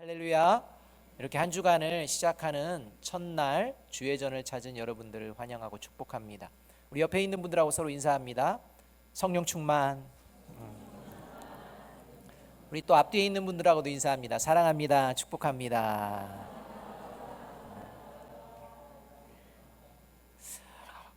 할렐루야. 이렇게 한 주간을 시작하는 첫날 주회전을 찾은 여러분들을 환영하고 축복합니다. 우리 옆에 있는 분들하고 서로 인사합니다. 성령 충만. 우리 또 앞뒤에 있는 분들하고도 인사합니다. 사랑합니다. 축복합니다.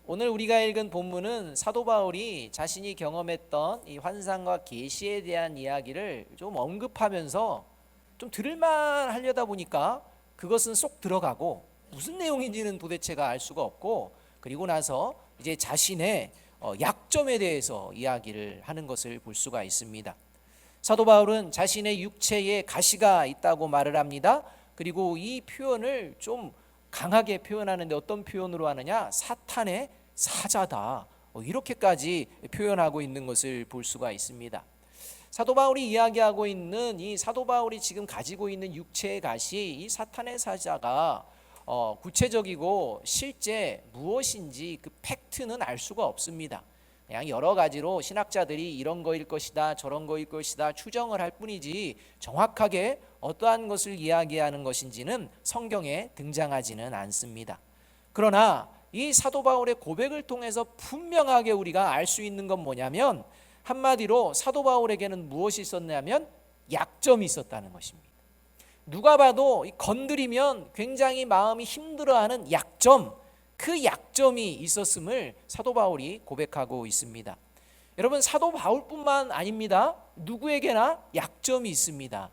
오늘 우리가 읽은 본문은 사도 바울이 자신이 경험했던 이 환상과 계시에 대한 이야기를 좀 언급하면서 좀 들을만 하려다 보니까 그것은 쏙 들어가고 무슨 내용인지는 도대체가 알 수가 없고, 그리고 나서 이제 자신의 약점에 대해서 이야기를 하는 것을 볼 수가 있습니다. 사도 바울은 자신의 육체에 가시가 있다고 말을 합니다. 그리고 이 표현을 좀 강하게 표현하는데 어떤 표현으로 하느냐? 사탄의 사자다, 이렇게까지 표현하고 있는 것을 볼 수가 있습니다. 사도 바울이 이야기하고 있는 이 사도 바울이 지금 가지고 있는 육체의 가시, 이 사탄의 사자가 구체적이고 실제 무엇인지 그 팩트는 알 수가 없습니다. 그냥 여러 가지로 신학자들이 이런 거일 것이다, 저런 거일 것이다 추정을 할 뿐이지 정확하게 어떠한 것을 이야기하는 것인지는 성경에 등장하지는 않습니다. 그러나 이 사도 바울의 고백을 통해서 분명하게 우리가 알 수 있는 건 뭐냐면, 한마디로 사도 바울에게는 무엇이 있었냐면 약점이 있었다는 것입니다. 누가 봐도 건드리면 굉장히 마음이 힘들어하는 약점, 그 약점이 있었음을 사도 바울이 고백하고 있습니다. 여러분, 사도 바울뿐만 아닙니다. 누구에게나 약점이 있습니다.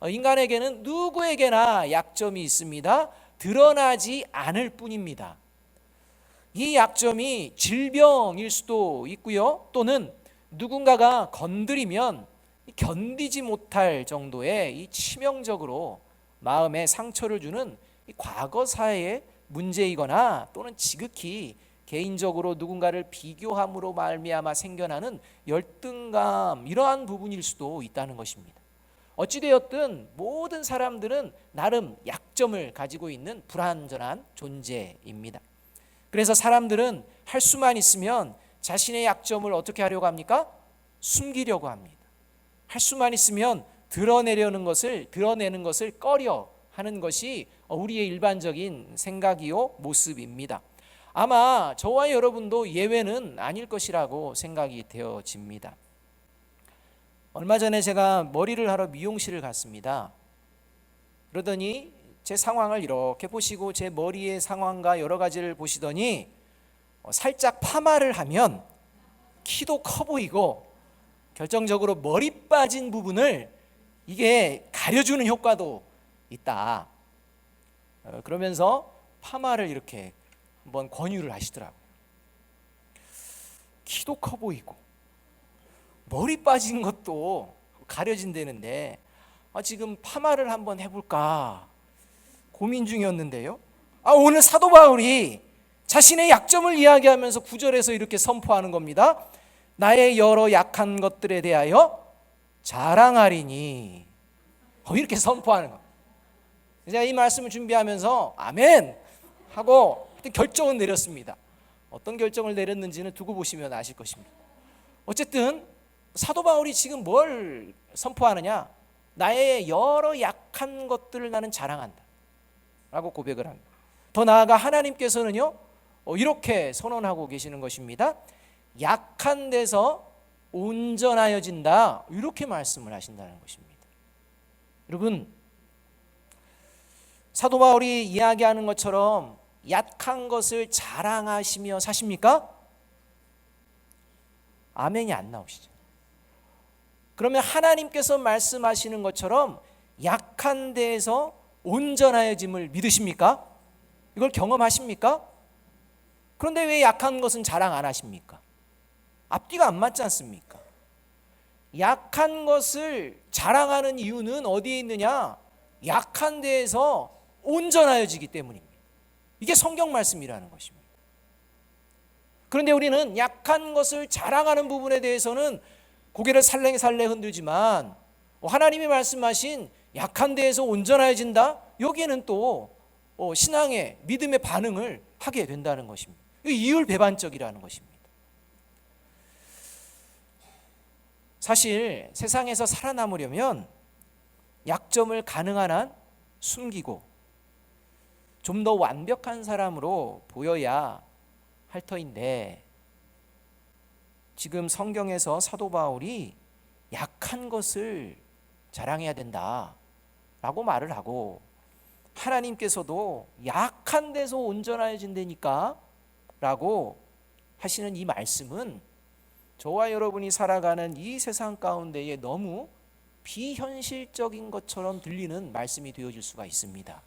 인간에게는 누구에게나 약점이 있습니다. 드러나지 않을 뿐입니다. 이 약점이 질병일 수도 있고요, 또는 누군가가 건드리면 견디지 못할 정도의 이 치명적으로 마음에 상처를 주는 이 과거사의 문제이거나, 또는 지극히 개인적으로 누군가를 비교함으로 말미암아 생겨나는 열등감, 이러한 부분일 수도 있다는 것입니다. 어찌되었든 모든 사람들은 나름 약점을 가지고 있는 불완전한 존재입니다. 그래서 사람들은 할 수만 있으면 자신의 약점을 어떻게 하려고 합니까? 숨기려고 합니다. 할 수만 있으면 드러내는 것을 꺼려 하는 것이 우리의 일반적인 생각이요 모습입니다. 아마 저와 여러분도 예외는 아닐 것이라고 생각이 되어집니다. 얼마 전에 제가 머리를 하러 미용실을 갔습니다. 그러더니 제 상황을 이렇게 보시고 제 머리의 상황과 여러 가지를 보시더니 살짝 파마를 하면 키도 커 보이고 결정적으로 머리 빠진 부분을 이게 가려주는 효과도 있다. 그러면서 파마를 이렇게 한번 권유를 하시더라고요. 키도 커 보이고 머리 빠진 것도 가려진다는데 지금 파마를 한번 해볼까 고민 중이었는데요. 오늘 사도 바울이 자신의 약점을 이야기하면서 9절에서 이렇게 선포하는 겁니다. 나의 여러 약한 것들에 대하여 자랑하리니, 이렇게 선포하는 겁니다. 제가 이 말씀을 준비하면서 아멘 하고 결정은 내렸습니다. 어떤 결정을 내렸는지는 두고 보시면 아실 것입니다. 어쨌든 사도 바울이 지금 뭘 선포하느냐? 나의 여러 약한 것들을 나는 자랑한다 라고 고백을 합니다. 더 나아가 하나님께서는요 이렇게 선언하고 계시는 것입니다. 약한 데서 온전하여진다, 이렇게 말씀을 하신다는 것입니다. 여러분, 사도 바울이 이야기하는 것처럼 약한 것을 자랑하시며 사십니까? 아멘이 안 나오시죠. 그러면 하나님께서 말씀하시는 것처럼 약한 데에서 온전하여짐을 믿으십니까? 이걸 경험하십니까? 그런데 왜 약한 것은 자랑 안 하십니까? 앞뒤가 안 맞지 않습니까? 약한 것을 자랑하는 이유는 어디에 있느냐? 약한 데에서 온전하여지기 때문입니다. 이게 성경 말씀이라는 것입니다. 그런데 우리는 약한 것을 자랑하는 부분에 대해서는 고개를 살랭살랭 흔들지만, 하나님이 말씀하신 약한 데에서 온전해진다, 여기에는 또 신앙의 믿음의 반응을 하게 된다는 것입니다. 이율배반적이라는 것입니다. 사실 세상에서 살아남으려면 약점을 가능한 한 숨기고 좀 더 완벽한 사람으로 보여야 할 터인데, 지금 성경에서 사도 바울이 약한 것을 자랑해야 된다라고 말을 하고, 하나님께서도 약한 데서 온전해진다니까 라고 하시는 이 말씀은 저와 여러분이 살아가는 이 세상 가운데에 너무 비현실적인 것처럼 들리는 말씀이 되어질 수가 있습니다.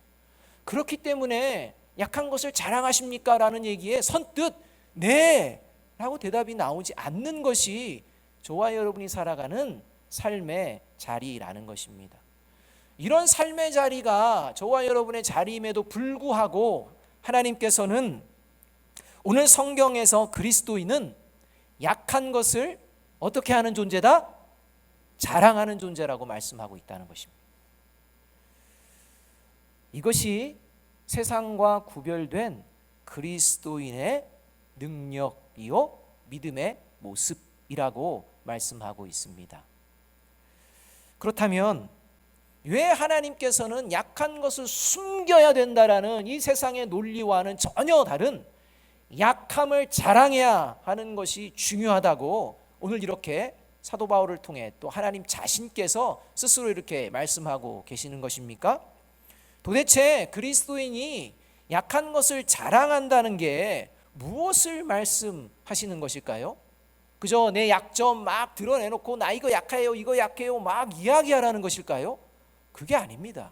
그렇기 때문에 약한 것을 자랑하십니까? 라는 얘기에 선뜻 네 라고 대답이 나오지 않는 것이 저와 여러분이 살아가는 삶의 자리라는 것입니다. 이런 삶의 자리가 저와 여러분의 자리임에도 불구하고 하나님께서는 오늘 성경에서 그리스도인은 약한 것을 어떻게 하는 존재다? 자랑하는 존재라고 말씀하고 있다는 것입니다. 이것이 세상과 구별된 그리스도인의 능력이요 믿음의 모습이라고 말씀하고 있습니다. 그렇다면 왜 하나님께서는 약한 것을 숨겨야 된다라는 이 세상의 논리와는 전혀 다른 약함을 자랑해야 하는 것이 중요하다고 오늘 이렇게 사도 바울을 통해 또 하나님 자신께서 스스로 이렇게 말씀하고 계시는 것입니까? 도대체 그리스도인이 약한 것을 자랑한다는 게 무엇을 말씀하시는 것일까요? 그저 내 약점 막 드러내놓고 나 이거 약해요 이거 약해요 막 이야기하라는 것일까요? 그게 아닙니다.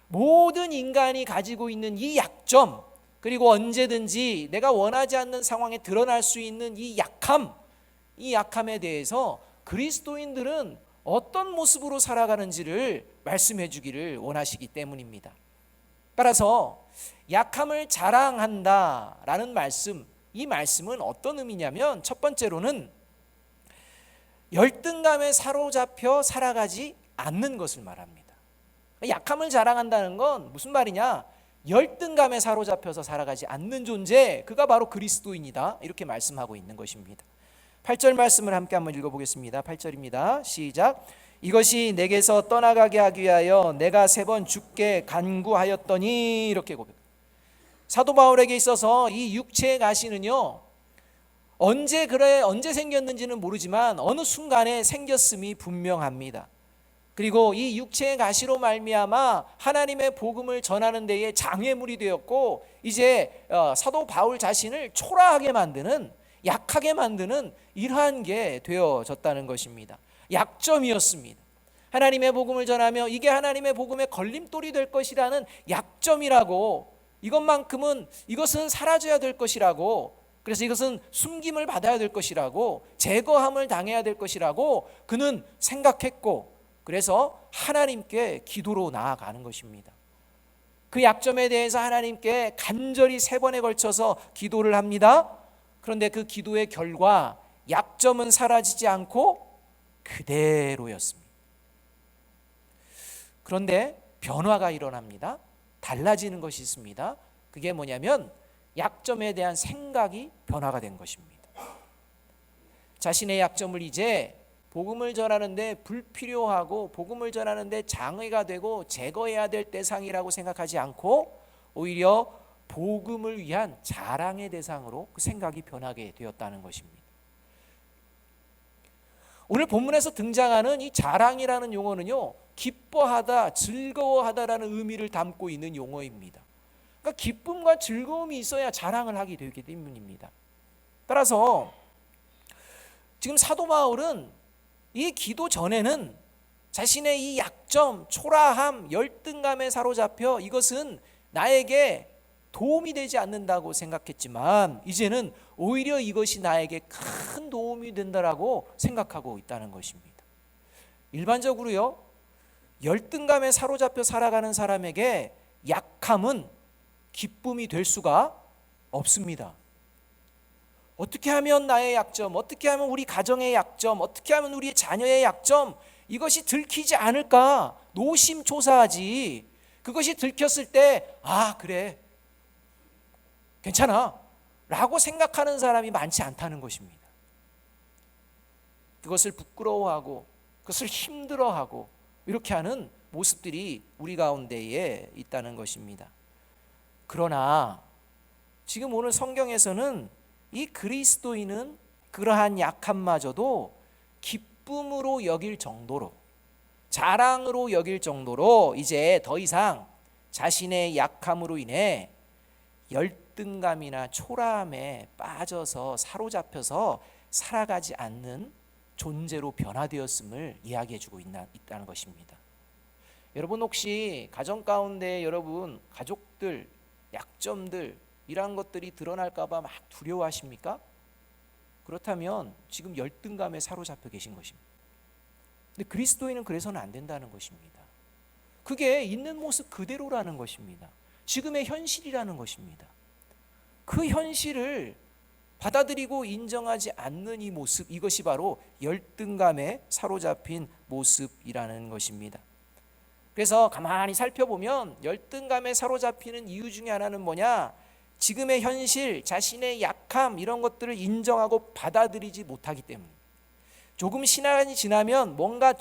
모든 인간이 가지고 있는 이 약점, 그리고 언제든지 내가 원하지 않는 상황에 드러날 수 있는 이 약함에 대해서 그리스도인들은 어떤 모습으로 살아가는지를 말씀해 주기를 원하시기 때문입니다. 따라서 약함을 자랑한다라는 말씀, 이 말씀은 어떤 의미냐면 첫 번째로는 열등감에 사로잡혀 살아가지 않는 것을 말합니다. 약함을 자랑한다는 건 무슨 말이냐? 열등감에 사로잡혀서 살아가지 않는 존재, 그가 바로 그리스도인이다, 이렇게 말씀하고 있는 것입니다. 8절 말씀을 함께 한번 읽어보겠습니다. 8절입니다. 시작. 이것이 내게서 떠나가게 하기 위하여 내가 3번 주께 간구하였더니, 이렇게 고백. 사도 바울에게 있어서 이 육체의 가시는요, 언제 생겼는지는 모르지만 어느 순간에 생겼음이 분명합니다. 그리고 이 육체의 가시로 말미암아 하나님의 복음을 전하는 데에 장애물이 되었고, 이제 사도 바울 자신을 초라하게 만드는, 약하게 만드는 이러한 게 되어졌다는 것입니다. 약점이었습니다. 하나님의 복음을 전하며 이게 하나님의 복음의 걸림돌이 될 것이라는 약점이라고, 이것은 사라져야 될 것이라고, 그래서 이것은 숨김을 받아야 될 것이라고, 제거함을 당해야 될 것이라고 그는 생각했고, 그래서 하나님께 기도로 나아가는 것입니다. 그 약점에 대해서 하나님께 간절히 3번에 걸쳐서 기도를 합니다. 그런데 그 기도의 결과 약점은 사라지지 않고 그대로였습니다. 그런데 변화가 일어납니다. 달라지는 것이 있습니다. 그게 뭐냐면 약점에 대한 생각이 변화가 된 것입니다. 자신의 약점을 이제 복음을 전하는데 불필요하고 복음을 전하는데 장애가 되고 제거해야 될 대상이라고 생각하지 않고 오히려 복음을 위한 자랑의 대상으로 그 생각이 변하게 되었다는 것입니다. 오늘 본문에서 등장하는 이 자랑이라는 용어는요, 기뻐하다, 즐거워하다라는 의미를 담고 있는 용어입니다. 그러니까 기쁨과 즐거움이 있어야 자랑을 하게 되기 때문입니다. 따라서 지금 사도 바울은 이 기도 전에는 자신의 이 약점, 초라함, 열등감에 사로잡혀 이것은 나에게 도움이 되지 않는다고 생각했지만 이제는 오히려 이것이 나에게 큰 도움이 된다라고 생각하고 있다는 것입니다. 일반적으로요, 열등감에 사로잡혀 살아가는 사람에게 약함은 기쁨이 될 수가 없습니다. 어떻게 하면 나의 약점, 어떻게 하면 우리 가정의 약점, 어떻게 하면 우리 자녀의 약점, 이것이 들키지 않을까 노심초사하지, 그것이 들켰을 때 그래 괜찮아 라고 생각하는 사람이 많지 않다는 것입니다. 그것을 부끄러워하고 그것을 힘들어하고 이렇게 하는 모습들이 우리 가운데에 있다는 것입니다. 그러나 지금 오늘 성경에서는 이 그리스도인은 그러한 약함마저도 기쁨으로 여길 정도로, 자랑으로 여길 정도로 이제 더 이상 자신의 약함으로 인해 열등감이나 초라함에 빠져서 사로잡혀서 살아가지 않는 존재로 변화되었음을 이야기해주고 있다는 것입니다. 여러분 혹시 가정 가운데 여러분 가족들 약점들 이러한 것들이 드러날까 봐 막 두려워하십니까? 그렇다면 지금 열등감에 사로잡혀 계신 것입니다. 근데 그리스도인은 그래서는 안 된다는 것입니다. 그게 있는 모습 그대로라는 것입니다. 지금의 현실이라는 것입니다. 그 현실을 받아들이고 인정하지 않는 이 모습, 이것이 바로 열등감에 사로잡힌 모습이라는 것입니다. 그래서 가만히 살펴보면 열등감에 사로잡히는 이유 중에 하나는 뭐냐? 지금의 현실, 자신의 약함 이런 것들을 인정하고 받아들이지 못하기 때문입니다. 조금 시간이 지나면 뭔가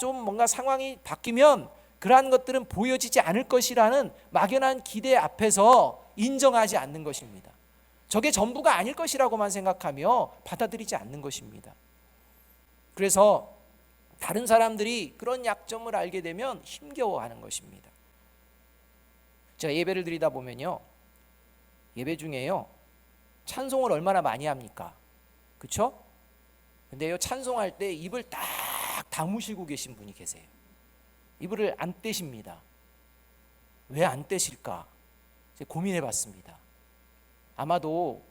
상황이 바뀌면 그러한 것들은 보여지지 않을 것이라는 막연한 기대 앞에서 인정하지 않는 것입니다. 저게 전부가 아닐 것이라고만 생각하며 받아들이지 않는 것입니다. 그래서 다른 사람들이 그런 약점을 알게 되면 힘겨워하는 것입니다. 제가 예배를 드리다 보면요, 예배 중에요 찬송을 얼마나 많이 합니까? 그렇죠? 근데요 찬송할 때 입을 딱 다무시고 계신 분이 계세요. 입을 안 떼십니다. 왜 안 떼실까? 제가 고민해 봤습니다. 아마도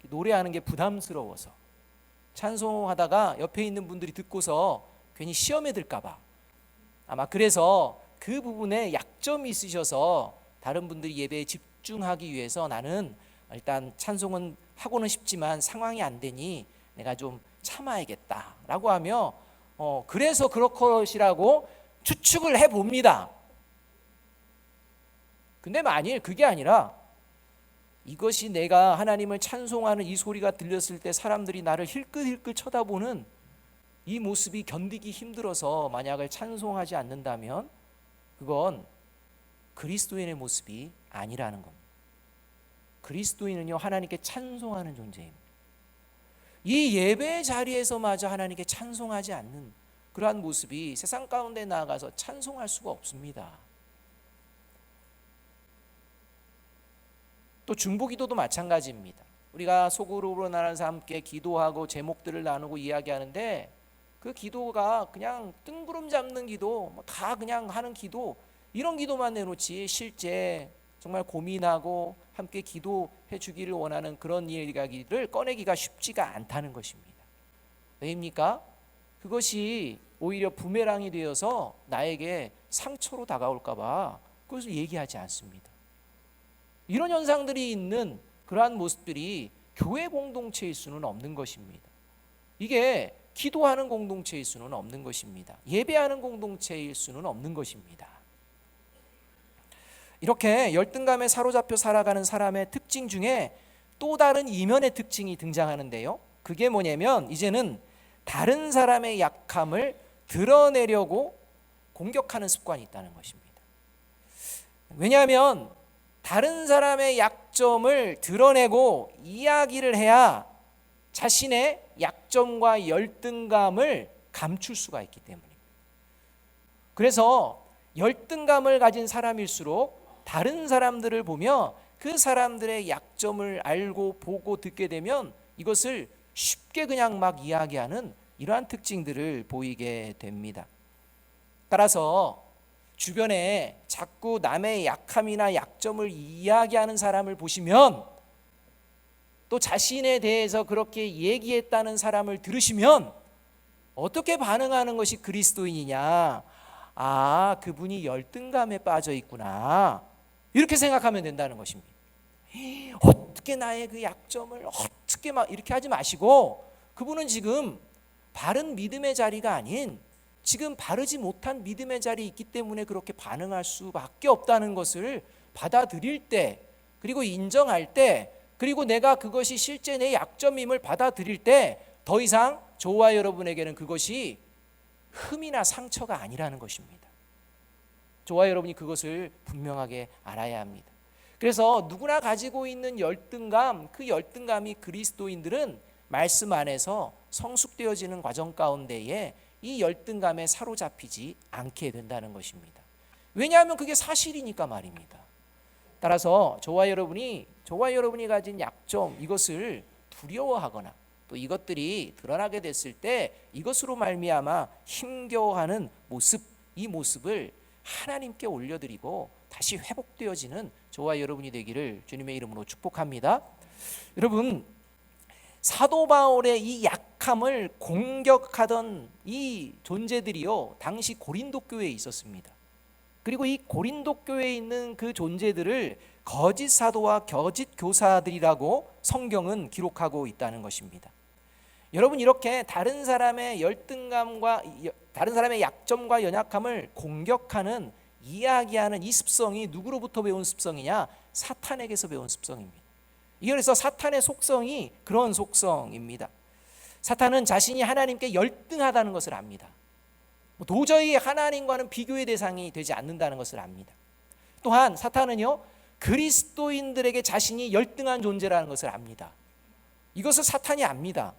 노래하는 게 부담스러워서, 찬송하다가 옆에 있는 분들이 듣고서 괜히 시험에 들까 봐, 아마 그래서 그 부분에 약점이 있으셔서 다른 분들이 예배에 집중하기 위해서 나는 일단 찬송은 하고는 싶지만 상황이 안 되니 내가 좀 참아야겠다라고 하며 그래서 그럴 것이라고 추측을 해봅니다. 근데 만일 그게 아니라 이것이 내가 하나님을 찬송하는 이 소리가 들렸을 때 사람들이 나를 힐끗힐끗 쳐다보는 이 모습이 견디기 힘들어서 만약을 찬송하지 않는다면 그건 그리스도인의 모습이 아니라는 겁니다. 그리스도인은요 하나님께 찬송하는 존재입니다. 이 예배 자리에서마저 하나님께 찬송하지 않는 그러한 모습이 세상 가운데 나아가서 찬송할 수가 없습니다. 또 중보기도도 마찬가지입니다. 우리가 소그룹으로 나눠서 함께 기도하고 제목들을 나누고 이야기하는데 그 기도가 그냥 뜬구름 잡는 기도, 다 그냥 하는 기도, 이런 기도만 내놓지 실제 정말 고민하고 함께 기도해 주기를 원하는 그런 이야기를 꺼내기가 쉽지가 않다는 것입니다. 왜입니까? 그것이 오히려 부메랑이 되어서 나에게 상처로 다가올까 봐 그것을 얘기하지 않습니다. 이런 현상들이 있는 그러한 모습들이 교회 공동체일 수는 없는 것입니다. 이게 기도하는 공동체일 수는 없는 것입니다. 예배하는 공동체일 수는 없는 것입니다. 이렇게 열등감에 사로잡혀 살아가는 사람의 특징 중에 또 다른 이면의 특징이 등장하는데요, 그게 뭐냐면 이제는 다른 사람의 약함을 드러내려고 공격하는 습관이 있다는 것입니다. 왜냐하면 다른 사람의 약점을 드러내고 이야기를 해야 자신의 약점과 열등감을 감출 수가 있기 때문입니다. 그래서 열등감을 가진 사람일수록 다른 사람들을 보며 그 사람들의 약점을 알고 보고 듣게 되면 이것을 쉽게 그냥 막 이야기하는 이러한 특징들을 보이게 됩니다. 따라서 주변에 자꾸 남의 약함이나 약점을 이야기하는 사람을 보시면, 또 자신에 대해서 그렇게 얘기했다는 사람을 들으시면 어떻게 반응하는 것이 그리스도인이냐? 아, 그분이 열등감에 빠져 있구나, 이렇게 생각하면 된다는 것입니다. 어떻게 나의 그 약점을 어떻게 막 이렇게 하지 마시고, 그분은 지금 바른 믿음의 자리가 아닌 지금 바르지 못한 믿음의 자리에 있기 때문에 그렇게 반응할 수밖에 없다는 것을 받아들일 때, 그리고 인정할 때, 그리고 내가 그것이 실제 내 약점임을 받아들일 때 더 이상 저와 여러분에게는 그것이 흠이나 상처가 아니라는 것입니다. 저와 여러분이 그것을 분명하게 알아야 합니다. 그래서 누구나 가지고 있는 열등감, 그 열등감이 그리스도인들은 말씀 안에서 성숙되어지는 과정 가운데에 이 열등감에 사로잡히지 않게 된다는 것입니다. 왜냐하면 그게 사실이니까 말입니다. 따라서 저와 여러분이 가진 약점, 이것을 두려워하거나 또 이것들이 드러나게 됐을 때 이것으로 말미암아 힘겨워하는 모습, 이 모습을 하나님께 올려드리고 다시 회복되어지는 저와 여러분이 되기를 주님의 이름으로 축복합니다. 여러분, 사도 바울의 이 약함을 공격하던 이 존재들이요, 당시 고린도 교회에 있었습니다. 그리고 이 고린도 교회에 있는 그 존재들을 거짓 사도와 거짓 교사들이라고 성경은 기록하고 있다는 것입니다. 여러분, 이렇게 다른 사람의 열등감과 다른 사람의 약점과 연약함을 공격하는, 이야기하는 이 습성이 누구로부터 배운 습성이냐? 사탄에게서 배운 습성입니다. 그래서 사탄의 속성이 그런 속성입니다. 사탄은 자신이 하나님께 열등하다는 것을 압니다. 도저히 하나님과는 비교의 대상이 되지 않는다는 것을 압니다. 또한 사탄은요, 그리스도인들에게 자신이 열등한 존재라는 것을 압니다. 이것을 사탄이 압니다.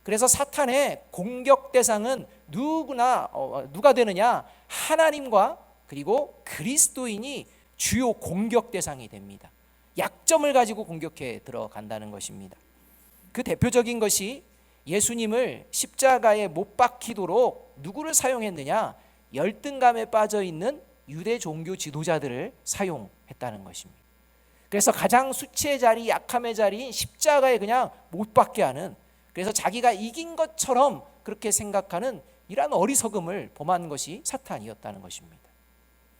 그래서 사탄의 공격 대상은 누가 되느냐? 하나님과 그리고 그리스도인이 주요 공격 대상이 됩니다. 약점을 가지고 공격해 들어간다는 것입니다. 그 대표적인 것이 예수님을 십자가에 못 박히도록 누구를 사용했느냐? 열등감에 빠져 있는 유대 종교 지도자들을 사용했다는 것입니다. 그래서 가장 수치의 자리, 약함의 자리인 십자가에 그냥 못 박게 하는, 그래서 자기가 이긴 것처럼 그렇게 생각하는 이러한 어리석음을 범한 것이 사탄이었다는 것입니다.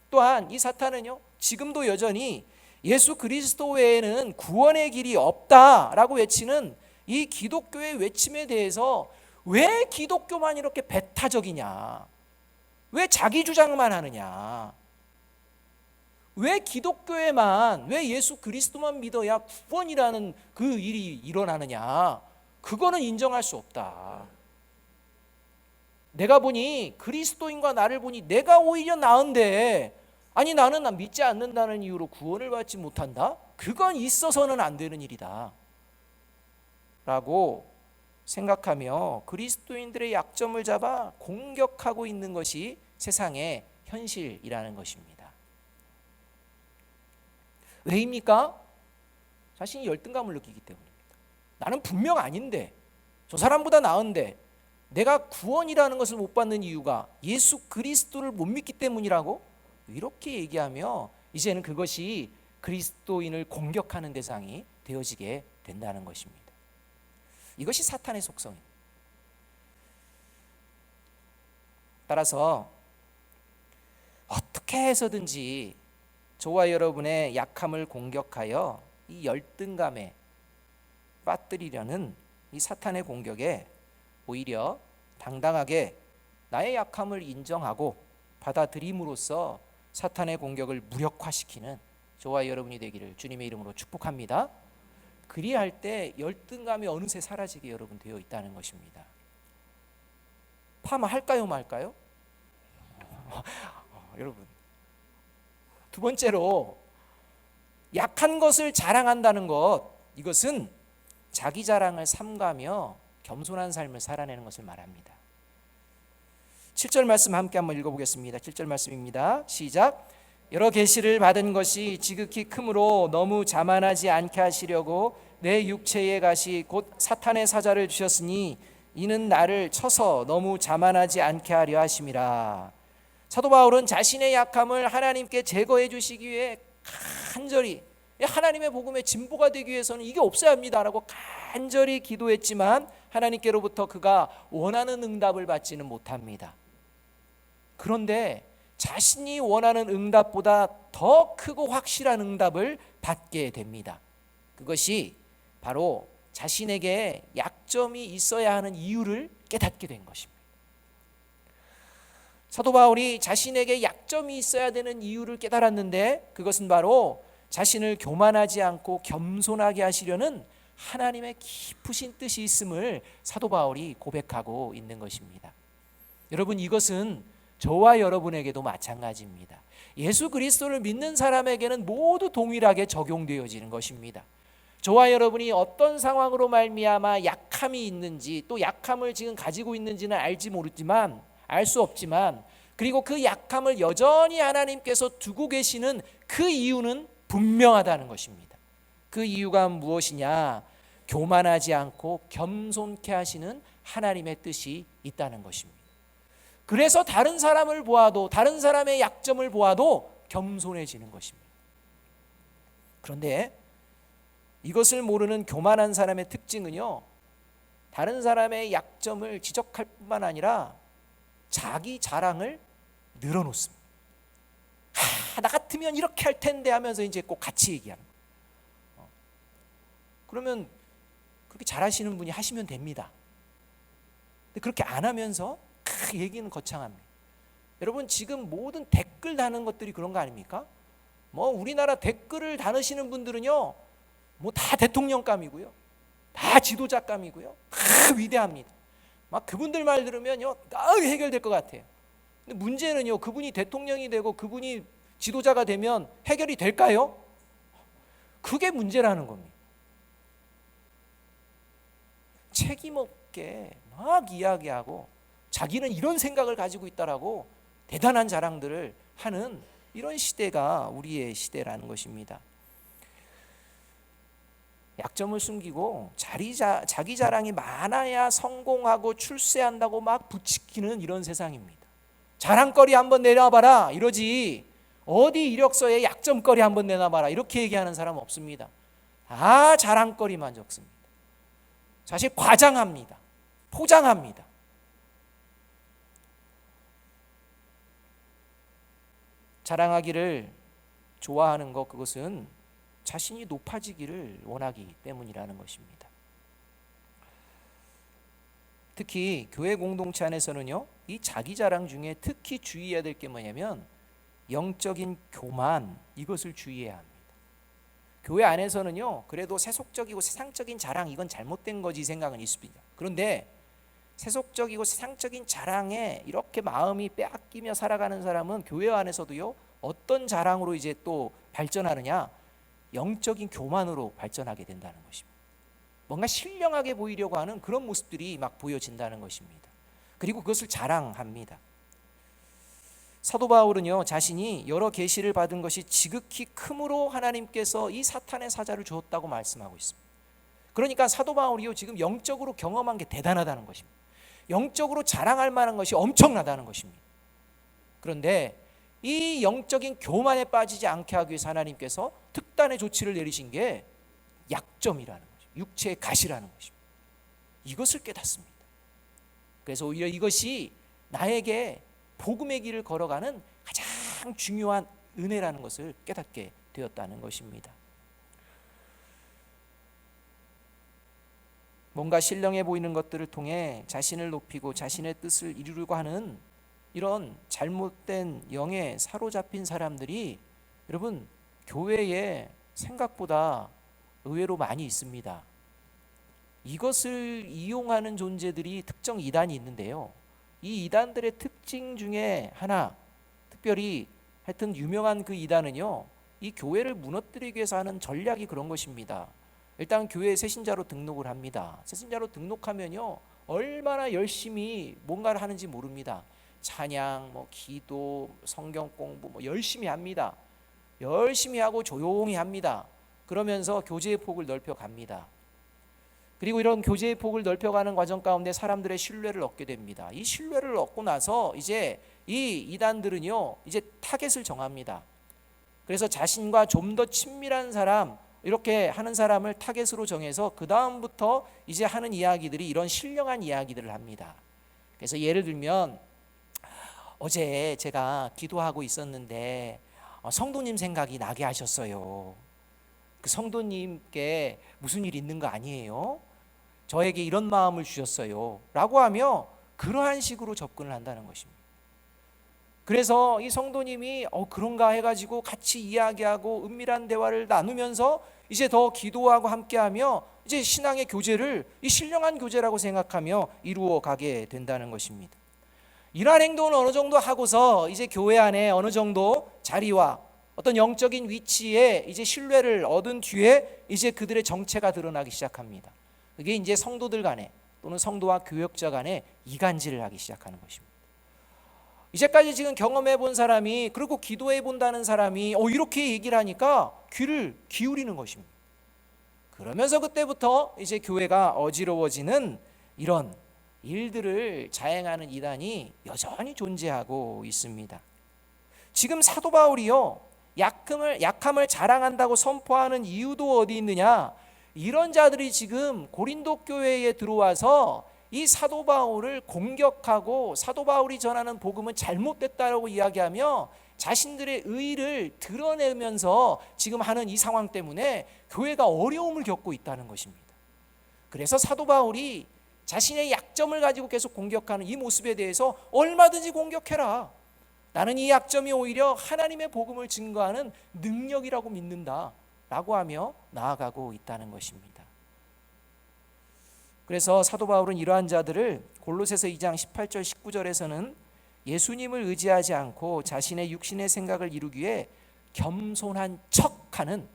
또한 이 사탄은요, 지금도 여전히 예수 그리스도 외에는 구원의 길이 없다라고 외치는 이 기독교의 외침에 대해서 왜 기독교만 이렇게 배타적이냐? 왜 자기 주장만 하느냐? 왜 기독교에만, 왜 예수 그리스도만 믿어야 구원이라는 그 일이 일어나느냐? 그거는 인정할 수 없다. 내가 보니 그리스도인과 나를 보니 내가 오히려 나은데, 아니 나는 믿지 않는다는 이유로 구원을 받지 못한다? 그건 있어서는 안 되는 일이다 라고 생각하며 그리스도인들의 약점을 잡아 공격하고 있는 것이 세상의 현실이라는 것입니다. 왜입니까? 자신이 열등감을 느끼기 때문입니다. 나는 분명 아닌데, 저 사람보다 나은데 내가 구원이라는 것을 못 받는 이유가 예수 그리스도를 못 믿기 때문이라고 이렇게 얘기하며 이제는 그것이 그리스도인을 공격하는 대상이 되어지게 된다는 것입니다. 이것이 사탄의 속성입니다. 따라서 어떻게 해서든지 저와 여러분의 약함을 공격하여 이 열등감에 빠뜨리려는 이 사탄의 공격에 오히려 당당하게 나의 약함을 인정하고 받아들임으로써 사탄의 공격을 무력화시키는 저와 여러분이 되기를 주님의 이름으로 축복합니다. 그리할 때 열등감이 어느새 사라지게 여러분 되어 있다는 것입니다. 파마할까요 말까요? 여러분, 두 번째로 약한 것을 자랑한다는 것, 이것은 자기 자랑을 삼가며 겸손한 삶을 살아내는 것을 말합니다. 7절 말씀 함께 한번 읽어보겠습니다. 7절 말씀입니다. 시작. 여러 계시를 받은 것이 지극히 크므로 너무 자만하지 않게 하시려고 내 육체의 가시 곧 사탄의 사자를 주셨으니 이는 나를 쳐서 너무 자만하지 않게 하려 하심이라. 사도 바울은 자신의 약함을 하나님께 제거해 주시기 위해 간절히, 하나님의 복음의 진보가 되기 위해서는 이게 없어야 합니다라고 간절히 기도했지만 하나님께로부터 그가 원하는 응답을 받지는 못합니다. 그런데 자신이 원하는 응답보다 더 크고 확실한 응답을 받게 됩니다. 그것이 바로 자신에게 약점이 있어야 하는 이유를 깨닫게 된 것입니다. 사도 바울이 자신에게 약점이 있어야 되는 이유를 깨달았는데 그것은 바로 자신을 교만하지 않고 겸손하게 하시려는 하나님의 깊으신 뜻이 있음을 사도 바울이 고백하고 있는 것입니다. 여러분, 이것은 저와 여러분에게도 마찬가지입니다. 예수 그리스도를 믿는 사람에게는 모두 동일하게 적용되어지는 것입니다. 저와 여러분이 어떤 상황으로 말미암아 약함이 있는지, 또 약함을 지금 가지고 있는지는 알 수 없지만, 그리고 그 약함을 여전히 하나님께서 두고 계시는 그 이유는 분명하다는 것입니다. 그 이유가 무엇이냐? 교만하지 않고 겸손케 하시는 하나님의 뜻이 있다는 것입니다. 그래서 다른 사람을 보아도, 다른 사람의 약점을 보아도 겸손해지는 것입니다. 그런데 이것을 모르는 교만한 사람의 특징은요, 다른 사람의 약점을 지적할 뿐만 아니라 자기 자랑을 늘어놓습니다. 나 같으면 이렇게 할 텐데 하면서 이제 꼭 같이 얘기하는 거예요. 그러면 그렇게 잘하시는 분이 하시면 됩니다. 근데 그렇게 안 하면서 얘기는 거창합니다. 여러분, 지금 모든 댓글 다는 것들이 그런 거 아닙니까? 우리나라 댓글을 다루시는 분들은요, 다 대통령감이고요, 다 지도자감이고요, 다 위대합니다. 막 그분들 말 들으면요, 다 해결될 것 같아요. 근데 문제는요, 그분이 대통령이 되고 그분이 지도자가 되면 해결이 될까요? 그게 문제라는 겁니다. 책임 없게 막 이야기하고 자기는 이런 생각을 가지고 있다라고 대단한 자랑들을 하는 이런 시대가 우리의 시대라는 것입니다. 약점을 숨기고 자기 자랑이 많아야 성공하고 출세한다고 막 부추기는 이런 세상입니다. 자랑거리 한번 내놔봐라 이러지, 어디 이력서에 약점거리 한번 내놔봐라 이렇게 얘기하는 사람 없습니다. 다 자랑거리만 적습니다. 사실 과장합니다. 포장합니다. 자랑하기를 좋아하는 것, 그것은 자신이 높아지기를 원하기 때문이라는 것입니다. 특히 교회 공동체 안에서는요, 이 자기 자랑 중에 특히 주의해야 될 게 뭐냐면 영적인 교만, 이것을 주의해야 합니다. 교회 안에서는요, 그래도 세속적이고 세상적인 자랑, 이건 잘못된 거지 생각은 있습니다. 그런데 세속적이고 세상적인 자랑에 이렇게 마음이 빼앗기며 살아가는 사람은 교회 안에서도요, 어떤 자랑으로 이제 또 발전하느냐? 영적인 교만으로 발전하게 된다는 것입니다. 뭔가 신령하게 보이려고 하는 그런 모습들이 막 보여진다는 것입니다. 그리고 그것을 자랑합니다. 사도 바울은요, 자신이 여러 계시를 받은 것이 지극히 크므로 하나님께서 이 사탄의 사자를 주었다고 말씀하고 있습니다. 그러니까 사도 바울이요, 지금 영적으로 경험한 게 대단하다는 것입니다. 영적으로 자랑할 만한 것이 엄청나다는 것입니다. 그런데 이 영적인 교만에 빠지지 않게 하기 위해서 하나님께서 특단의 조치를 내리신 게 약점이라는 거죠. 육체의 가시라는 것입니다. 이것을 깨닫습니다. 그래서 오히려 이것이 나에게 복음의 길을 걸어가는 가장 중요한 은혜라는 것을 깨닫게 되었다는 것입니다. 뭔가 신령해 보이는 것들을 통해 자신을 높이고 자신의 뜻을 이루려고 하는 이런 잘못된 영에 사로잡힌 사람들이 여러분 교회에 생각보다 의외로 많이 있습니다. 이것을 이용하는 존재들이 특정 이단이 있는데요, 이 이단들의 특징 중에 하나, 특별히 하여튼 유명한 그 이단은요, 이 교회를 무너뜨리기 위해서 하는 전략이 그런 것입니다. 일단 교회에 새신자로 등록을 합니다. 새신자로 등록하면요, 얼마나 열심히 뭔가를 하는지 모릅니다. 찬양, 기도, 성경 공부 열심히 합니다. 열심히 하고 조용히 합니다. 그러면서 교제의 폭을 넓혀갑니다. 그리고 이런 교제의 폭을 넓혀가는 과정 가운데 사람들의 신뢰를 얻게 됩니다. 이 신뢰를 얻고 나서 이제 이 이단들은요, 이제 타겟을 정합니다. 그래서 자신과 좀 더 친밀한 사람, 이렇게 하는 사람을 타겟으로 정해서 그 다음부터 이제 하는 이야기들이 이런 신령한 이야기들을 합니다. 그래서 예를 들면 어제 제가 기도하고 있었는데 성도님 생각이 나게 하셨어요. 그 성도님께 무슨 일 있는 거 아니에요? 저에게 이런 마음을 주셨어요 라고 하며 그러한 식으로 접근을 한다는 것입니다. 그래서 이 성도님이 그런가 해가지고 같이 이야기하고 은밀한 대화를 나누면서 이제 더 기도하고 함께하며 이제 신앙의 교제를 이 신령한 교제라고 생각하며 이루어 가게 된다는 것입니다. 이러한 행동을 어느 정도 하고서 이제 교회 안에 어느 정도 자리와 어떤 영적인 위치에 이제 신뢰를 얻은 뒤에 이제 그들의 정체가 드러나기 시작합니다. 그게 이제 성도들 간에 또는 성도와 교역자 간에 이간질을 하기 시작하는 것입니다. 이제까지 지금 경험해 본 사람이, 그리고 기도해 본다는 사람이 이렇게 얘기를 하니까 귀를 기울이는 것입니다. 그러면서 그때부터 이제 교회가 어지러워지는 이런 일들을 자행하는 이단이 여전히 존재하고 있습니다. 지금 사도 바울이요, 약함을 자랑한다고 선포하는 이유도 어디 있느냐? 이런 자들이 지금 고린도 교회에 들어와서 이 사도 바울을 공격하고 사도 바울이 전하는 복음은 잘못됐다라고 이야기하며 자신들의 의의를 드러내면서 지금 하는 이 상황 때문에 교회가 어려움을 겪고 있다는 것입니다. 그래서 사도 바울이 자신의 약점을 가지고 계속 공격하는 이 모습에 대해서 얼마든지 공격해라. 나는 이 약점이 오히려 하나님의 복음을 증거하는 능력이라고 믿는다 라고 하며 나아가고 있다는 것입니다. 그래서 사도 바울은 이러한 자들을 골로새서 2장 18절 19절에서는 예수님을 의지하지 않고 자신의 육신의 생각을 이루기 위해 겸손한 척하는,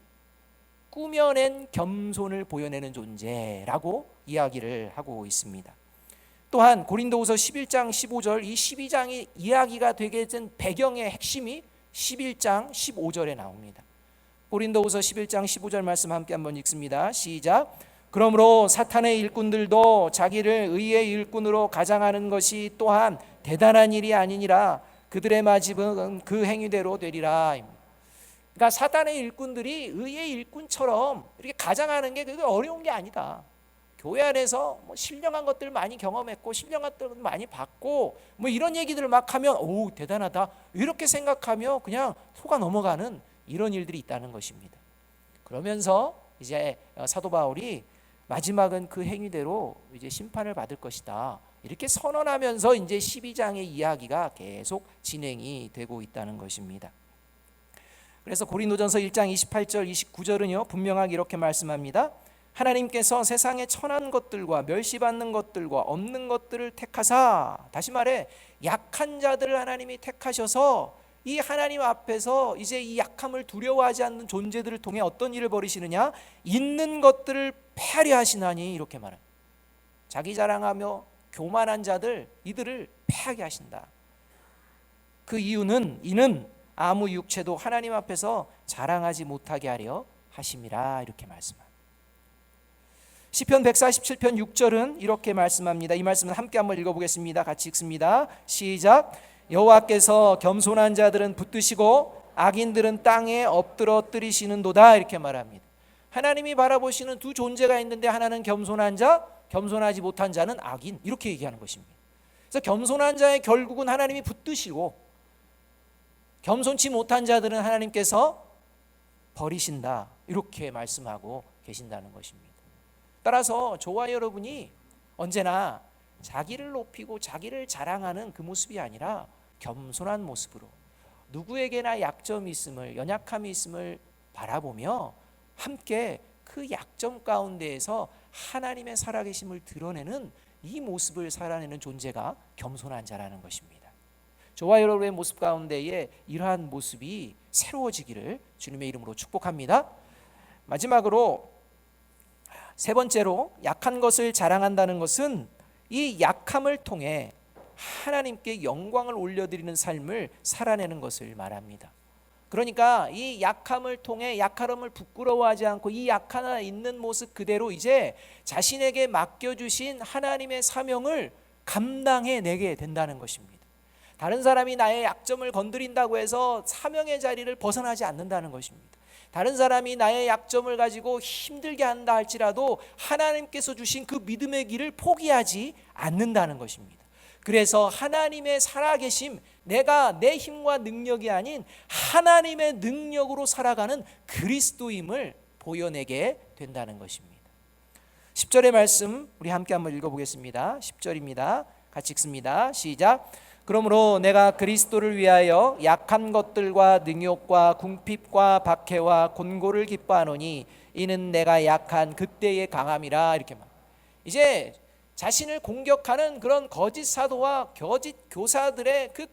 꾸며낸 겸손을 보여내는 존재라고 이야기를 하고 있습니다. 또한 고린도후서 11장 15절, 이 12장이 이야기가 되게 된 배경의 핵심이 11장 15절에 나옵니다. 고린도후서 11장 15절 말씀 함께 한번 읽습니다. 시작. 그러므로 사탄의 일꾼들도 자기를 의의 일꾼으로 가장하는 것이 또한 대단한 일이 아니니라. 그들의 마집은 그 행위대로 되리라. 그러니까 사탄의 일꾼들이 의의 일꾼처럼 이렇게 가장하는 게 그게 어려운 게 아니다. 교회 안에서 신령한 것들 많이 경험했고 신령한 것들 많이 받고 이런 얘기들을 막 하면 오 대단하다 이렇게 생각하며 그냥 속아 넘어가는 이런 일들이 있다는 것입니다. 그러면서 이제 사도 바울이 마지막은 그 행위대로 이제 심판을 받을 것이다 이렇게 선언하면서 이제 12장의 이야기가 계속 진행이 되고 있다는 것입니다. 그래서 고린도전서 1장 28절 29절은요 분명하게 이렇게 말씀합니다. 하나님께서 세상에 천한 것들과 멸시받는 것들과 없는 것들을 택하사, 다시 말해 약한 자들을 하나님이 택하셔서 이 하나님 앞에서 이제 이 약함을 두려워하지 않는 존재들을 통해 어떤 일을 벌이시느냐? 있는 것들을 패하려 하시나니, 이렇게 말합니다. 자기 자랑하며 교만한 자들, 이들을 패하게 하신다. 그 이유는 이는 아무 육체도 하나님 앞에서 자랑하지 못하게 하려 하심이라, 이렇게 말씀합니다. 시편 147편 6절은 이렇게 말씀합니다. 이 말씀은 함께 한번 읽어보겠습니다. 같이 읽습니다. 시작. 여호와께서 겸손한 자들은 붙드시고 악인들은 땅에 엎드러뜨리시는도다, 이렇게 말합니다. 하나님이 바라보시는 두 존재가 있는데 하나는 겸손한 자, 겸손하지 못한 자는 악인, 이렇게 얘기하는 것입니다. 그래서 겸손한 자의 결국은 하나님이 붙드시고 겸손치 못한 자들은 하나님께서 버리신다, 이렇게 말씀하고 계신다는 것입니다. 따라서 저와 여러분이 언제나 자기를 높이고 자기를 자랑하는 그 모습이 아니라 겸손한 모습으로 누구에게나 약점이 있음을, 연약함이 있음을 바라보며 함께 그 약점 가운데에서 하나님의 살아계심을 드러내는 이 모습을 살아내는 존재가 겸손한 자라는 것입니다. 저와 여러분의 모습 가운데에 이러한 모습이 새로워지기를 주님의 이름으로 축복합니다. 마지막으로 세 번째로, 약한 것을 자랑한다는 것은 이 약함을 통해 하나님께 영광을 올려드리는 삶을 살아내는 것을 말합니다. 그러니까 이 약함을 통해 약함을 부끄러워하지 않고 이 약함에 있는 모습 그대로 이제 자신에게 맡겨주신 하나님의 사명을 감당해내게 된다는 것입니다. 다른 사람이 나의 약점을 건드린다고 해서 사명의 자리를 벗어나지 않는다는 것입니다. 다른 사람이 나의 약점을 가지고 힘들게 한다 할지라도 하나님께서 주신 그 믿음의 길을 포기하지 않는다는 것입니다. 그래서 하나님의 살아계심, 내가 내 힘과 능력이 아닌 하나님의 능력으로 살아가는 그리스도임을 보여내게 된다는 것입니다. 10절의 말씀 우리 함께 한번 읽어보겠습니다. 10절입니다. 같이 읽습니다. 시작. 그러므로 내가 그리스도를 위하여 약한 것들과 능욕과 궁핍과 박해와 곤고를 기뻐하노니 이는 내가 약한 그때의 강함이라, 이렇게 말. 이제 자신을 공격하는 그런 거짓 사도와 거짓 교사들의 그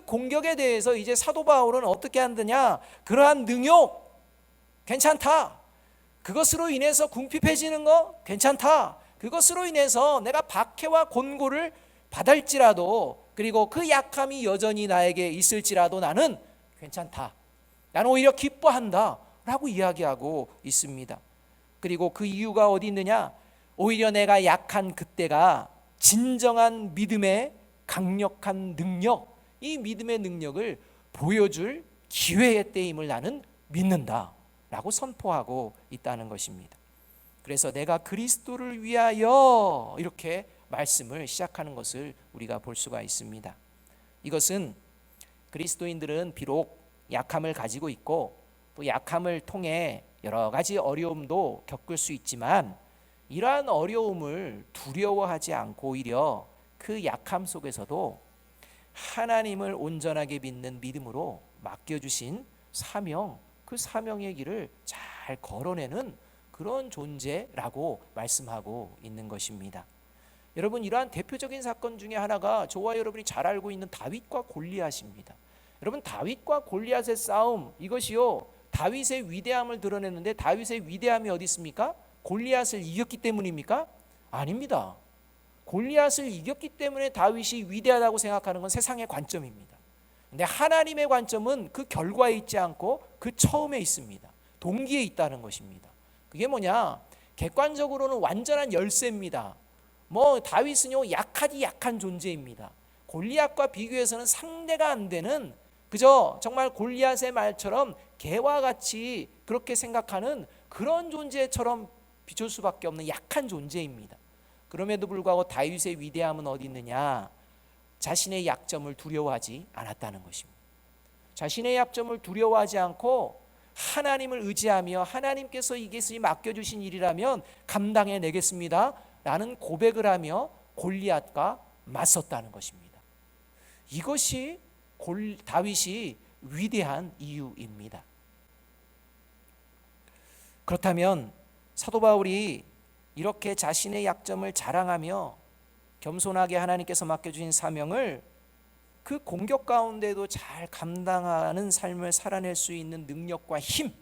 공격에 대해서 이제 사도 바울은 어떻게 한다냐? 그러한 능욕 괜찮다. 그것으로 인해서 궁핍해지는 거 괜찮다. 그것으로 인해서 내가 박해와 곤고를 받을지라도, 그리고 그 약함이 여전히 나에게 있을지라도 나는 괜찮다. 나는 오히려 기뻐한다 라고 이야기하고 있습니다. 그리고 그 이유가 어디 있느냐? 오히려 내가 약한 그때가 진정한 믿음의 강력한 능력, 이 믿음의 능력을 보여줄 기회의 때임을 나는 믿는다 라고 선포하고 있다는 것입니다. 그래서 내가 그리스도를 위하여 이렇게 말씀을 시작하는 것을 우리가 볼 수가 있습니다. 이것은 그리스도인들은 비록 약함을 가지고 있고 또 약함을 통해 여러 가지 어려움도 겪을 수 있지만, 이러한 어려움을 두려워하지 않고 오히려 그 약함 속에서도 하나님을 온전하게 믿는 믿음으로 맡겨주신 사명, 그 사명의 길을 잘 걸어내는 그런 존재라고 말씀하고 있는 것입니다. 여러분, 이러한 대표적인 사건 중에 하나가 저와 여러분이 잘 알고 있는 다윗과 골리앗입니다. 여러분, 다윗과 골리앗의 싸움, 이것이요 다윗의 위대함을 드러내는데, 다윗의 위대함이 어디 있습니까? 골리앗을 이겼기 때문입니까? 아닙니다. 골리앗을 이겼기 때문에 다윗이 위대하다고 생각하는 건 세상의 관점입니다. 근데 하나님의 관점은 그 결과에 있지 않고 그 처음에 있습니다. 동기에 있다는 것입니다. 그게 뭐냐? 객관적으로는 완전한 열쇠입니다. 다윗은요 약한 존재입니다. 골리앗과 비교해서는 상대가 안 되는, 그저 정말 골리앗의 말처럼 개와 같이 그렇게 생각하는 그런 존재처럼 비출 수밖에 없는 약한 존재입니다. 그럼에도 불구하고 다윗의 위대함은 어디 있느냐? 자신의 약점을 두려워하지 않았다는 것입니다. 자신의 약점을 두려워하지 않고 하나님을 의지하며, 하나님께서 이것이 맡겨주신 일이라면 감당해내겠습니다 라는 고백을 하며 골리앗과 맞섰다는 것입니다. 이것이 다윗이 위대한 이유입니다. 그렇다면 사도 바울이 이렇게 자신의 약점을 자랑하며 겸손하게 하나님께서 맡겨주신 사명을 그 공격 가운데도 잘 감당하는 삶을 살아낼 수 있는 능력과 힘,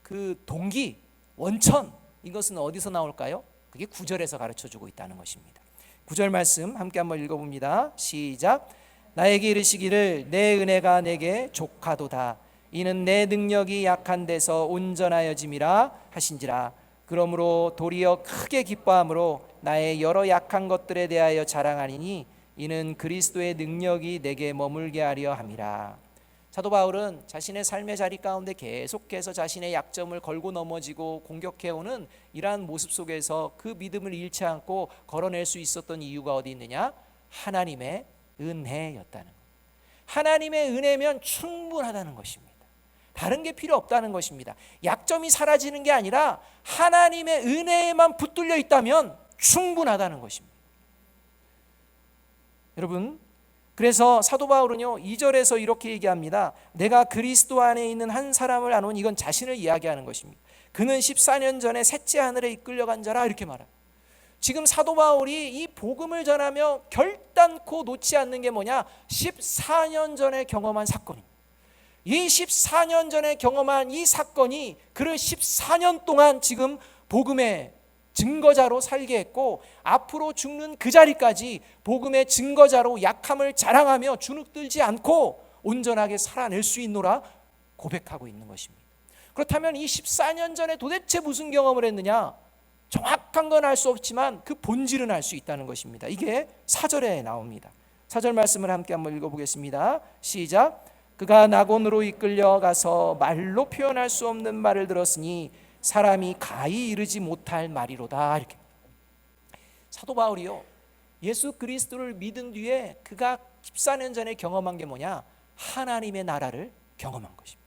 그 동기, 원천, 이것은 어디서 나올까요? 그게 9절에서 가르쳐주고 있다는 것입니다. 9절 말씀 함께 한번 읽어봅니다. 시작. 나에게 이르시기를 내 은혜가 내게 족하도다. 이는 내 능력이 약한 데서 온전하여짐이라 하신지라. 그러므로 도리어 크게 기뻐함으로 나의 여러 약한 것들에 대하여 자랑하리니 이는 그리스도의 능력이 내게 머물게 하려 함이라. 사도 바울은 자신의 삶의 자리 가운데 계속해서 자신의 약점을 걸고 넘어지고 공격해오는 이러한 모습 속에서 그 믿음을 잃지 않고 걸어낼 수 있었던 이유가 어디 있느냐? 하나님의 은혜였다는 것. 하나님의 은혜면 충분하다는 것입니다. 다른 게 필요 없다는 것입니다. 약점이 사라지는 게 아니라 하나님의 은혜에만 붙들려 있다면 충분하다는 것입니다. 여러분, 그래서 사도 바울은요 2절에서 이렇게 얘기합니다. 내가 그리스도 안에 있는 한 사람을 아노니, 이건 자신을 이야기하는 것입니다. 그는 14년 전에 셋째 하늘에 이끌려간 자라, 이렇게 말합니다. 지금 사도 바울이 이 복음을 전하며 결단코 놓지 않는 게 뭐냐? 14년 전에 경험한 사건입니다. 이 14년 전에 경험한 이 사건이 그를 14년 동안 지금 복음의 증거자로 살게 했고, 앞으로 죽는 그 자리까지 복음의 증거자로 약함을 자랑하며 주눅들지 않고 온전하게 살아낼 수 있노라 고백하고 있는 것입니다. 그렇다면 이 14년 전에 도대체 무슨 경험을 했느냐? 정확한 건 알 수 없지만 그 본질은 알 수 있다는 것입니다. 이게 4절에 나옵니다. 4절 말씀을 함께 한번 읽어보겠습니다. 시작. 그가 낙원으로 이끌려가서 말로 표현할 수 없는 말을 들었으니 사람이 가히 이르지 못할 말이로다. 이렇게. 사도 바울이요 예수 그리스도를 믿은 뒤에 그가 14년 전에 경험한 게 뭐냐? 하나님의 나라를 경험한 것입니다.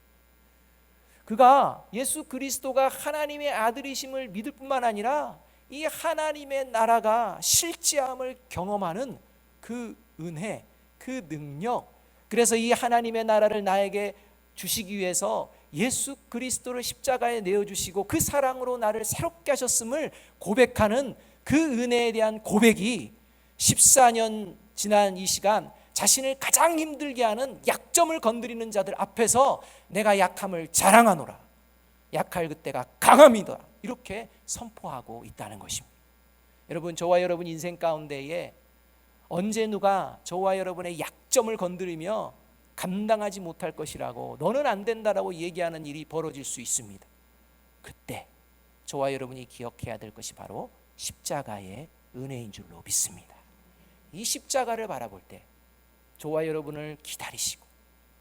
그가 예수 그리스도가 하나님의 아들이심을 믿을 뿐만 아니라 이 하나님의 나라가 실제함을 경험하는 그 은혜, 그 능력, 그래서 이 하나님의 나라를 나에게 주시기 위해서 예수 그리스도를 십자가에 내어주시고 그 사랑으로 나를 새롭게 하셨음을 고백하는 그 은혜에 대한 고백이 14년 지난 이 시간 자신을 가장 힘들게 하는 약점을 건드리는 자들 앞에서 내가 약함을 자랑하노라, 약할 그때가 강함이다, 이렇게 선포하고 있다는 것입니다. 여러분, 저와 여러분 인생 가운데에 언제 누가 저와 여러분의 약점을 건드리며 감당하지 못할 것이라고, 너는 안 된다라고 얘기하는 일이 벌어질 수 있습니다. 그때 저와 여러분이 기억해야 될 것이 바로 십자가의 은혜인 줄로 믿습니다. 이 십자가를 바라볼 때 저와 여러분을 기다리시고,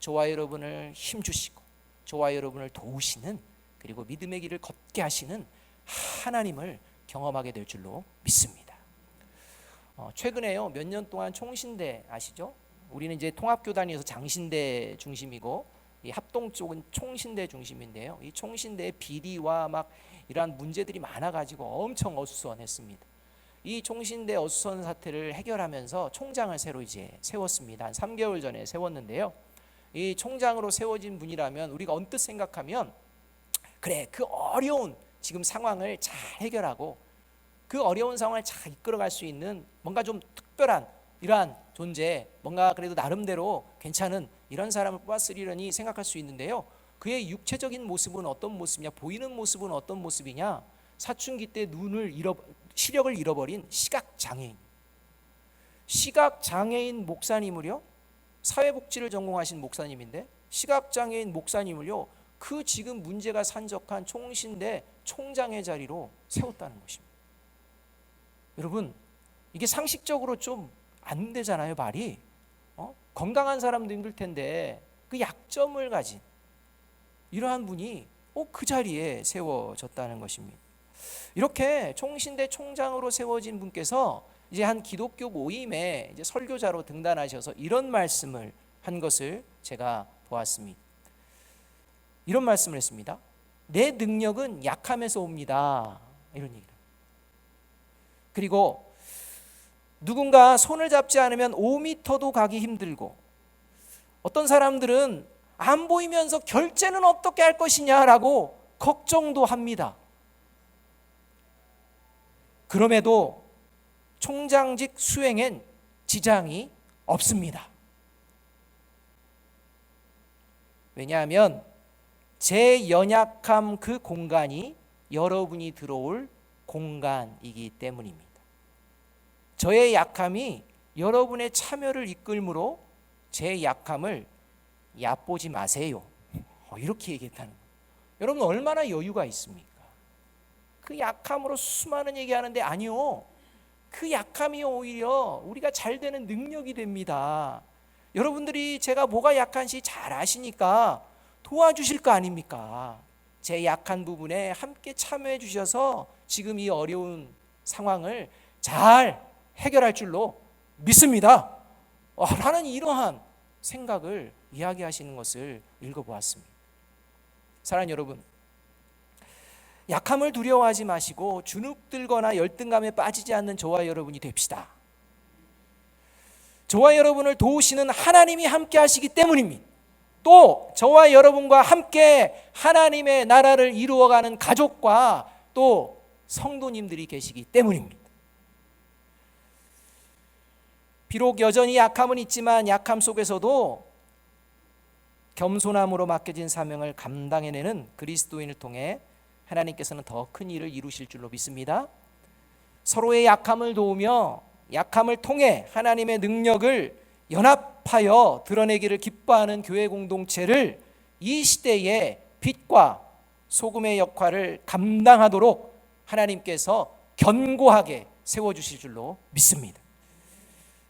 저와 여러분을 힘주시고, 저와 여러분을 도우시는, 그리고 믿음의 길을 걷게 하시는 하나님을 경험하게 될 줄로 믿습니다. 최근에요, 몇 년 동안 총신대 아시죠? 우리는 이제 통합교단이어서 장신대 중심이고, 이 합동 쪽은 총신대 중심인데요, 이 총신대의 비리와 막 이러한 문제들이 많아가지고 엄청 어수선했습니다. 이 총신대 어수선 사태를 해결하면서 총장을 새로 이제 세웠습니다. 한 3개월 전에 세웠는데요, 이 총장으로 세워진 분이라면 우리가 언뜻 생각하면, 그래, 그 어려운 지금 상황을 잘 해결하고 그 어려운 상황을 잘 이끌어갈 수 있는 뭔가 좀 특별한 이러한 존재, 뭔가 그래도 나름대로 괜찮은 이런 사람을 뽑았으리라니 생각할 수 있는데요, 그의 육체적인 모습은 어떤 모습이냐, 보이는 모습은 어떤 모습이냐, 사춘기 때 시력을 잃어버린 시각장애인, 시각장애인 목사님을요, 사회복지를 전공하신 목사님인데 시각장애인 목사님을요, 그 지금 문제가 산적한 총신대 총장의 자리로 세웠다는 것입니다. 여러분, 이게 상식적으로 좀 안 되잖아요, 말이. 건강한 사람도 힘들 텐데 그 약점을 가진 이러한 분이 그 자리에 세워졌다는 것입니다. 이렇게 총신대 총장으로 세워진 분께서 이제 한 기독교 모임에 이제 설교자로 등단하셔서 이런 말씀을 한 것을 제가 보았습니다. 이런 말씀을 했습니다. 내 능력은 약함에서 옵니다, 이런 얘기를. 그리고 누군가 손을 잡지 않으면 5m도 가기 힘들고, 어떤 사람들은 안 보이면서 결제는 어떻게 할 것이냐라고 걱정도 합니다. 그럼에도 총장직 수행엔 지장이 없습니다. 왜냐하면 제 연약함 그 공간이 여러분이 들어올 공간이기 때문입니다. 저의 약함이 여러분의 참여를 이끌므로 제 약함을 얕보지 마세요, 이렇게 얘기했다는 거예요. 여러분, 얼마나 여유가 있습니까? 그 약함으로 수많은 얘기하는데, 아니요, 그 약함이 오히려 우리가 잘 되는 능력이 됩니다. 여러분들이 제가 뭐가 약한지 잘 아시니까 도와주실 거 아닙니까? 제 약한 부분에 함께 참여해 주셔서 지금 이 어려운 상황을 잘 해결할 줄로 믿습니다, 라는 이러한 생각을 이야기하시는 것을 읽어보았습니다. 사랑하는 여러분, 약함을 두려워하지 마시고 주눅들거나 열등감에 빠지지 않는 저와 여러분이 됩시다. 저와 여러분을 도우시는 하나님이 함께 하시기 때문입니다. 또 저와 여러분과 함께 하나님의 나라를 이루어가는 가족과 또 성도님들이 계시기 때문입니다. 비록 여전히 약함은 있지만 약함 속에서도 겸손함으로 맡겨진 사명을 감당해내는 그리스도인을 통해 하나님께서는 더 큰 일을 이루실 줄로 믿습니다. 서로의 약함을 도우며 약함을 통해 하나님의 능력을 연합하여 드러내기를 기뻐하는 교회 공동체를 이 시대의 빛과 소금의 역할을 감당하도록 하나님께서 견고하게 세워주실 줄로 믿습니다.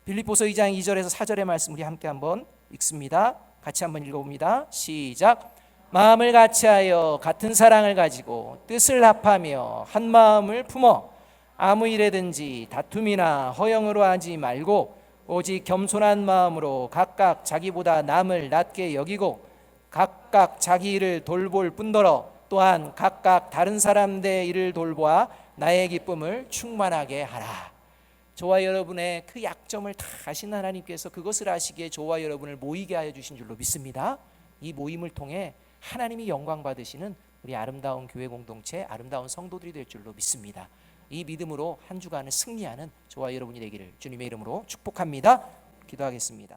빌립보서 2장 2절에서 4절의 말씀 우리 함께 한번 읽습니다. 같이 한번 읽어봅니다. 시작. 마음을 같이하여 같은 사랑을 가지고 뜻을 합하며 한 마음을 품어 아무 일에든지 다툼이나 허영으로 하지 말고 오직 겸손한 마음으로 각각 자기보다 남을 낮게 여기고 각각 자기 일을 돌볼 뿐더러 또한 각각 다른 사람들의 일을 돌보아 나의 기쁨을 충만하게 하라. 저와 여러분의 그 약점을 다 아신 하나님께서 그것을 아시기에 저와 여러분을 모이게 하여 주신 줄로 믿습니다. 이 모임을 통해 하나님이 영광 받으시는 우리 아름다운 교회 공동체, 아름다운 성도들이 될 줄로 믿습니다. 이 믿음으로 한 주간을 승리하는 저와 여러분이 되기를 주님의 이름으로 축복합니다. 기도하겠습니다.